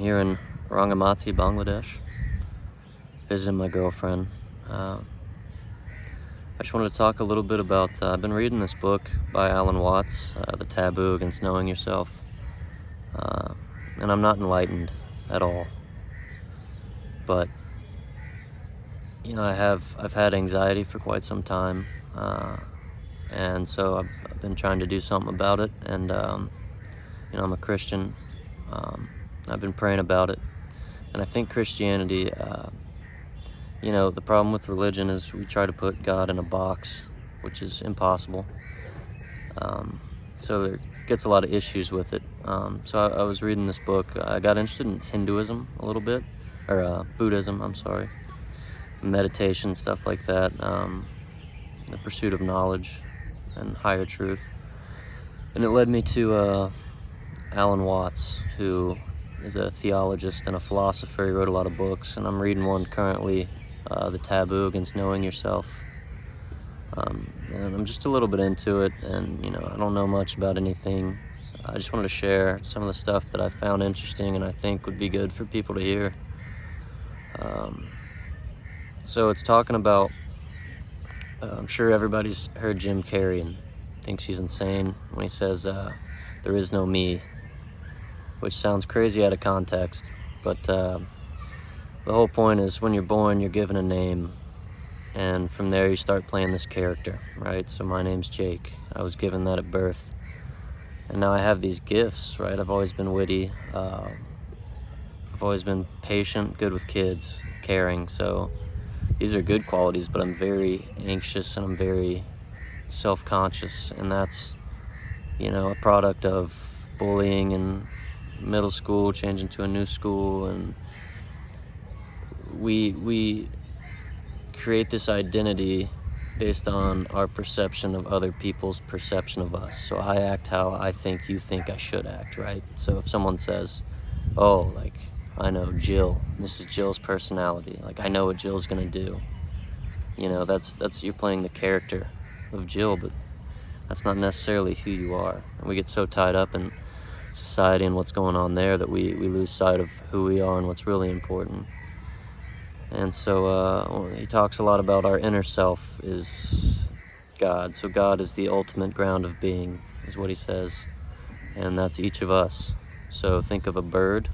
here in Rangamati, Bangladesh, visiting my girlfriend. I just wanted to talk a little bit about, I've been reading this book by Alan Watts, The Taboo Against Knowing Yourself, and I'm not enlightened at all, but, I've had anxiety for quite some time, and so I've been trying to do something about it, and, I'm a Christian. I've been praying about it, and I think Christianity, the problem with religion is we try to put God in a box, which is impossible. So there gets a lot of issues with it. So I was reading this book. I got interested in Hinduism a little bit, or Buddhism, I'm sorry, meditation, stuff like that, the pursuit of knowledge and higher truth. And it led me to Alan Watts, who is a theologist and a philosopher. He wrote a lot of books, and I'm reading one currently, The Taboo Against Knowing Yourself. And I'm just a little bit into it, and I don't know much about anything. I just wanted to share some of the stuff that I found interesting and I think would be good for people to hear. So it's talking about, I'm sure everybody's heard Jim Carrey and thinks he's insane when he says, there is no me, which sounds crazy out of context, but the whole point is when you're born, you're given a name, and from there you start playing this character, right? So my name's Jake. I was given that at birth, and now I have these gifts, right? I've always been witty. I've always been patient, good with kids, caring. So these are good qualities, but I'm very anxious and I'm very self-conscious, and that's, a product of bullying in middle school, changing to a new school, and we create this identity based on our perception of other people's perception of us. So I act how I think you think I should act, right? So if someone says, oh, like, I know Jill, this is Jill's personality, like I know what Jill's gonna do, that's you're playing the character of Jill, but that's not necessarily who you are. And we get so tied up in society and what's going on there that we lose sight of who we are and what's really important. And so he talks a lot about our inner self is God. So God is the ultimate ground of being, is what he says. And that's each of us. So think of a bird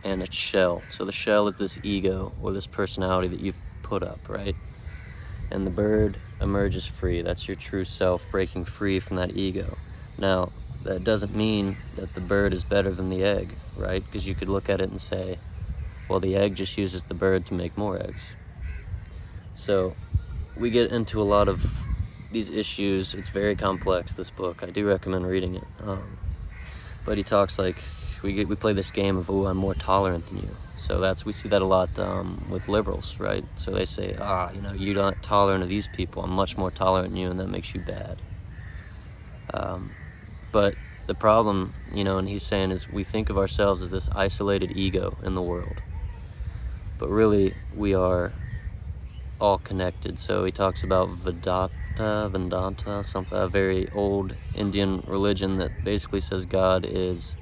and its shell. So the shell is this ego or this personality that you've put up, right? And the bird emerges free. That's your true self breaking free from that ego. Now, that doesn't mean that the bird is better than the egg, right? Because you could look at it and say, well, the egg just uses the bird to make more eggs. So we get into a lot of these issues. It's very complex, this book. I do recommend reading it. But he talks like, we play this game of, oh, I'm more tolerant than you. So we see that a lot with liberals, right? So they say, you're not tolerant of these people. I'm much more tolerant than you, and that makes you bad. But the problem, and he's saying, is we think of ourselves as this isolated ego in the world. But really, we are all connected. So he talks about Vedanta, something, a very old Indian religion that basically says God is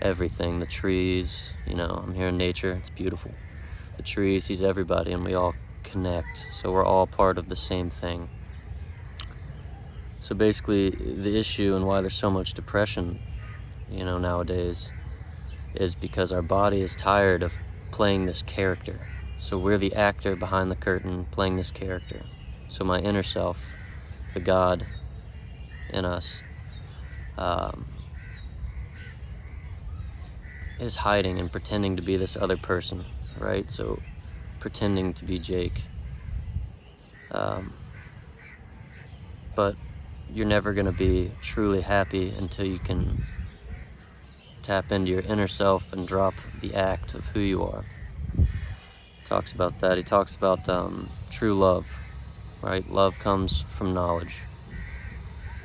everything. The trees, I'm here in nature, it's beautiful. The trees, he's everybody, and we all connect. So we're all part of the same thing. So basically, the issue and why there's so much depression, nowadays, is because our body is tired of playing this character. So we're the actor behind the curtain playing this character. So my inner self, the God in us, is hiding and pretending to be this other person, right? So pretending to be Jake. But you're never going to be truly happy until you can tap into your inner self and drop the act of who you are. He talks about that. He talks about true love, right? Love comes from knowledge.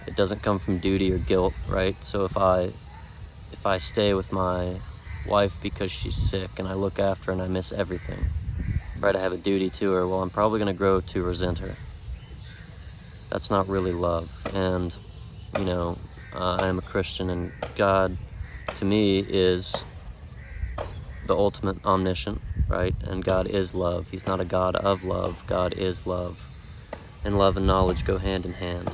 It doesn't come from duty or guilt, right? So if I stay with my wife because she's sick and I look after her and I miss everything, right? I have a duty to her. Well, I'm probably going to grow to resent her. That's not really love. And, I am a Christian, and God, to me, is the ultimate omniscient, right? And God is love. He's not a God of love. God is love. And love and knowledge go hand in hand.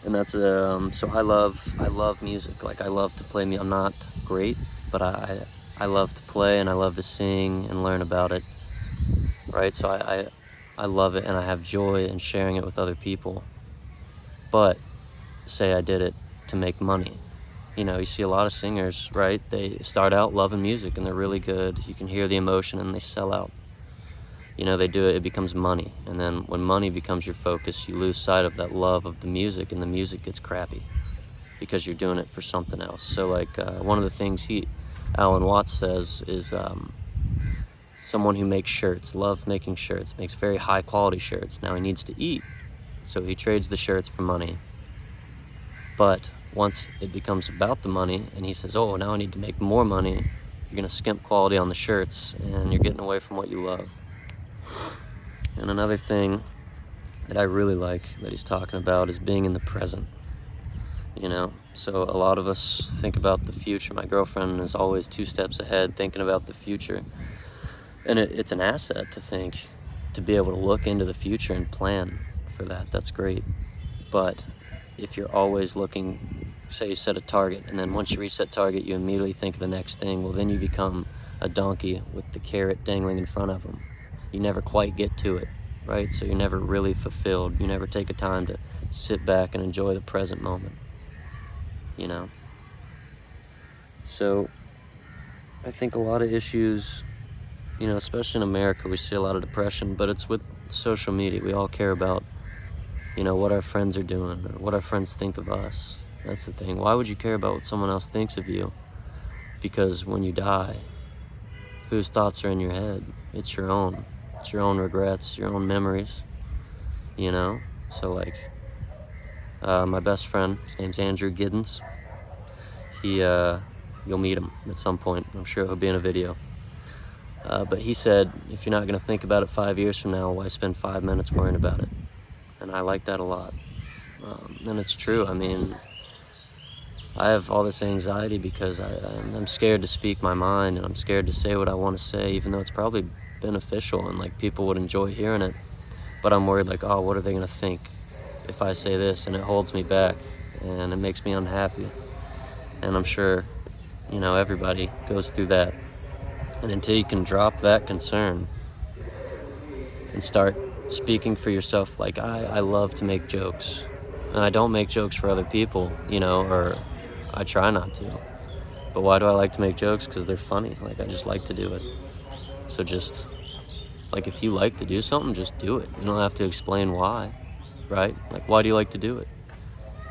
And that's so I love music. Like, I love to play. I'm not great, but I love to play, and I love to sing and learn about it, right? So I love it, and I have joy in sharing it with other people. But say I did it to make money. You know, you see a lot of singers, right? They start out loving music, and they're really good. You can hear the emotion, and they sell out. You know, they do it, it becomes money. And then when money becomes your focus, you lose sight of that love of the music, and the music gets crappy because you're doing it for something else. So, like, one of the things Alan Watts says is someone who makes shirts, loves making shirts, makes very high quality shirts. Now he needs to eat, so he trades the shirts for money. But once it becomes about the money, and he says, oh, now I need to make more money, you're gonna skimp quality on the shirts, and you're getting away from what you love. And another thing that I really like that he's talking about is being in the present. You know, so a lot of us think about the future. My girlfriend is always 2 steps ahead, thinking about the future. And it's an asset to be able to look into the future and plan for that. That's great. But if you're always looking, say you set a target, and then once you reach that target, you immediately think of the next thing, well, then you become a donkey with the carrot dangling in front of them. You never quite get to it, right? So you're never really fulfilled. You never take a time to sit back and enjoy the present moment, you know? So I think a lot of issues, you know, especially in America, we see a lot of depression, but it's with social media. We all care about, you know, what our friends are doing or what our friends think of us. That's the thing. Why would you care about what someone else thinks of you? Because when you die, whose thoughts are in your head? It's your own. It's your own regrets, your own memories, you know? So, like, my best friend, his name's Andrew Giddens. You'll meet him at some point. I'm sure he'll be in a video. But he said, if you're not going to think about it 5 years from now, why spend 5 minutes worrying about it? And I like that a lot. And it's true. I mean, I have all this anxiety because I'm scared to speak my mind, and I'm scared to say what I want to say, even though it's probably beneficial and, like, people would enjoy hearing it. But I'm worried, like, oh, what are they going to think if I say this? And it holds me back, and it makes me unhappy. And I'm sure, you know, everybody goes through that. And until you can drop that concern and start speaking for yourself, like, I love to make jokes, and I don't make jokes for other people, you know, or I try not to. But why do I like to make jokes? Because they're funny. Like, I just like to do it. So just, like, if you like to do something, just do it. You don't have to explain why, right? Like, why do you like to do it?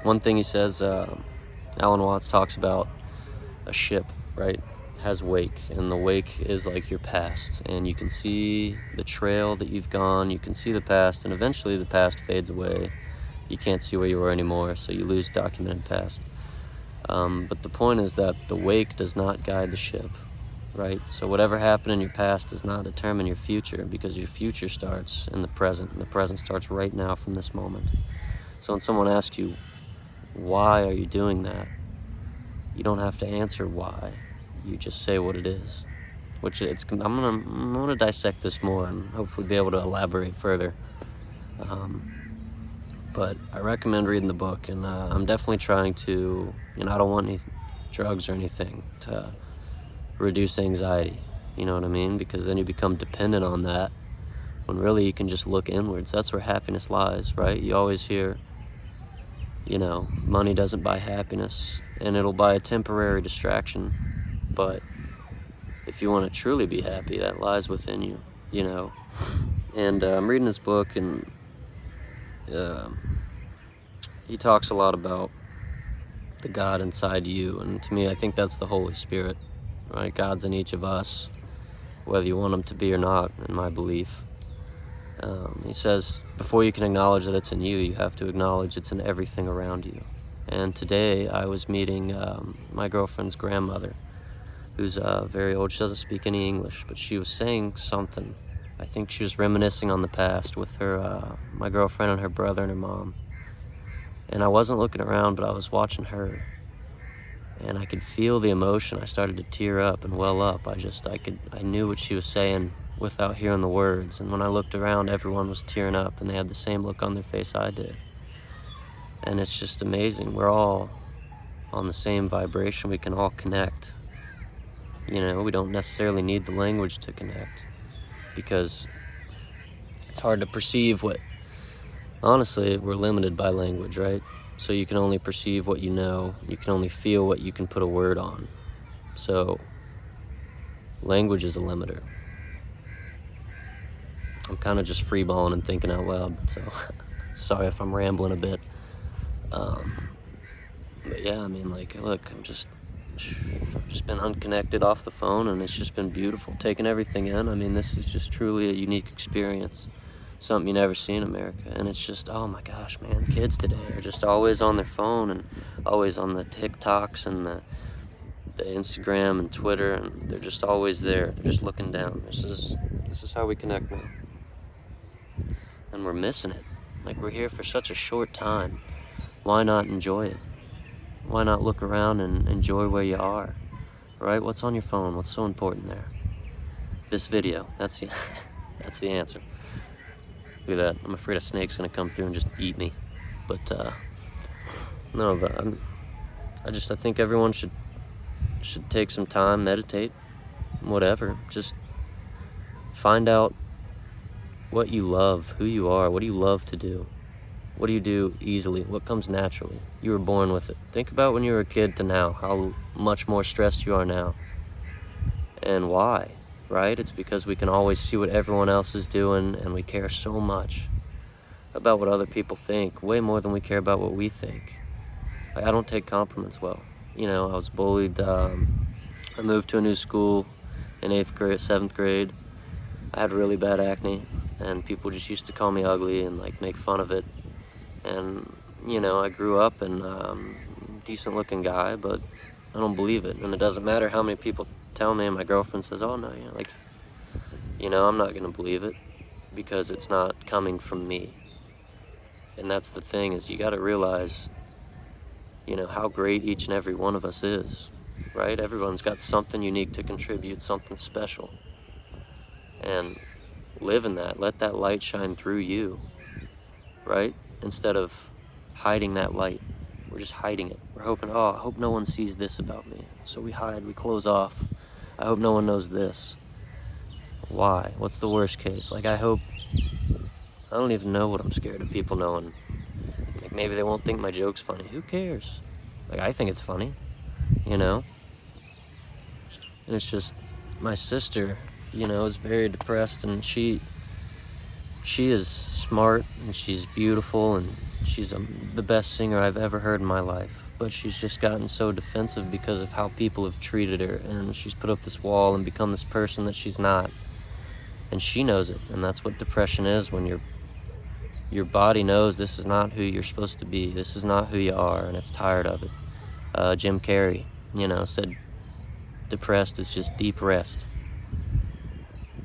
One thing he says, Alan Watts talks about a ship, right? Has wake, and the wake is like your past, and you can see the trail that you've gone, you can see the past, and eventually the past fades away. You can't see where you were anymore, so you lose documented past. But the point is that the wake does not guide the ship, right? So whatever happened in your past does not determine your future, because your future starts in the present, and the present starts right now from this moment. So when someone asks you, why are you doing that? You don't have to answer why. You just say what it is, which I'm gonna dissect this more and hopefully be able to elaborate further. But I recommend reading the book, and I'm definitely trying to, you know, I don't want any drugs or anything to reduce anxiety, you know what I mean? Because then you become dependent on that, when really you can just look inwards. That's where happiness lies, right? You always hear, you know, money doesn't buy happiness, and it'll buy a temporary distraction. But if you want to truly be happy, that lies within you, you know. And I'm reading this book, and he talks a lot about the God inside you. And to me, I think that's the Holy Spirit, right? God's in each of us, whether you want him to be or not, in my belief. He says, before you can acknowledge that it's in you, you have to acknowledge it's in everything around you. And today I was meeting my girlfriend's grandmother, who's very old. She doesn't speak any English, but she was saying something. I think she was reminiscing on the past with her, my girlfriend and her brother and her mom. And I wasn't looking around, but I was watching her. and I could feel the emotion. I started to tear up and well up. I knew what she was saying without hearing the words. And when I looked around, everyone was tearing up and they had the same look on their face I did. And it's just amazing. We're all on the same vibration. We can all connect. You know, we don't necessarily need the language to connect, because it's hard to perceive what, honestly, we're limited by language, right? So you can only perceive what you know. You can only feel what you can put a word on. So language is a limiter. I'm kind of just freeballing and thinking out loud, so sorry if I'm rambling a bit. But yeah, I mean, like, look, I've just been unconnected off the phone, and it's just been beautiful, taking everything in. I mean, this is just truly a unique experience, something you never see in America. And it's just, oh my gosh, man, kids today are just always on their phone and always on the TikToks and the Instagram and Twitter, and they're just always there. They're just looking down. This is how we connect now, and we're missing it. Like, we're here for such a short time. Why not enjoy it? Why not look around and enjoy where you are, right? What's on your phone? What's so important there? This video, that's the, that's the answer. Look at that. I'm afraid a snake's gonna come through and just eat me. But, no, but I think everyone should take some time, meditate, whatever. Just find out what you love, who you are, what do you love to do? What do you do easily? What comes naturally? You were born with it. Think about when you were a kid to now, how much more stressed you are now. And why, right? It's because we can always see what everyone else is doing, and we care so much about what other people think, way more than we care about what we think. I don't take compliments well. You know, I was bullied. I moved to a new school in 7th grade. I had really bad acne, and people just used to call me ugly and like make fun of it. And, you know, I grew up and decent looking guy, but I don't believe it. And it doesn't matter how many people tell me, and my girlfriend says, oh no, you know, like, you know, I'm not gonna believe it, because it's not coming from me. And that's the thing, is you gotta realize, you know, how great each and every one of us is, right? Everyone's got something unique to contribute, something special. And live in that, let that light shine through you, right? Instead of hiding that light, we're just hiding it. We're hoping, oh, I hope no one sees this about me. So we hide, we close off. I hope no one knows this. Why? What's the worst case? Like, I don't even know what I'm scared of people knowing. Like, maybe they won't think my joke's funny. Who cares? Like, I think it's funny, you know? And it's just, my sister, you know, is very depressed, and she is smart, and she's beautiful, and she's the best singer I've ever heard in my life. But she's just gotten so defensive because of how people have treated her, and she's put up this wall and become this person that she's not. And she knows it, and that's what depression is, when your body knows this is not who you're supposed to be, this is not who you are, and it's tired of it. Jim Carrey, you know, said depressed is just deep rest,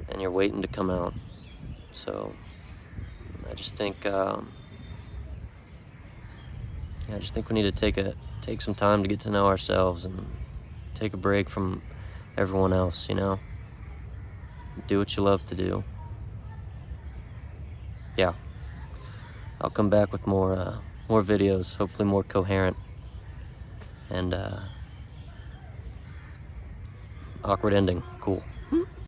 and you're waiting to come out. So I just think we need to take some time to get to know ourselves and take a break from everyone else, you know? Do what you love to do. Yeah. I'll come back with more videos, hopefully more coherent. And awkward ending. Cool.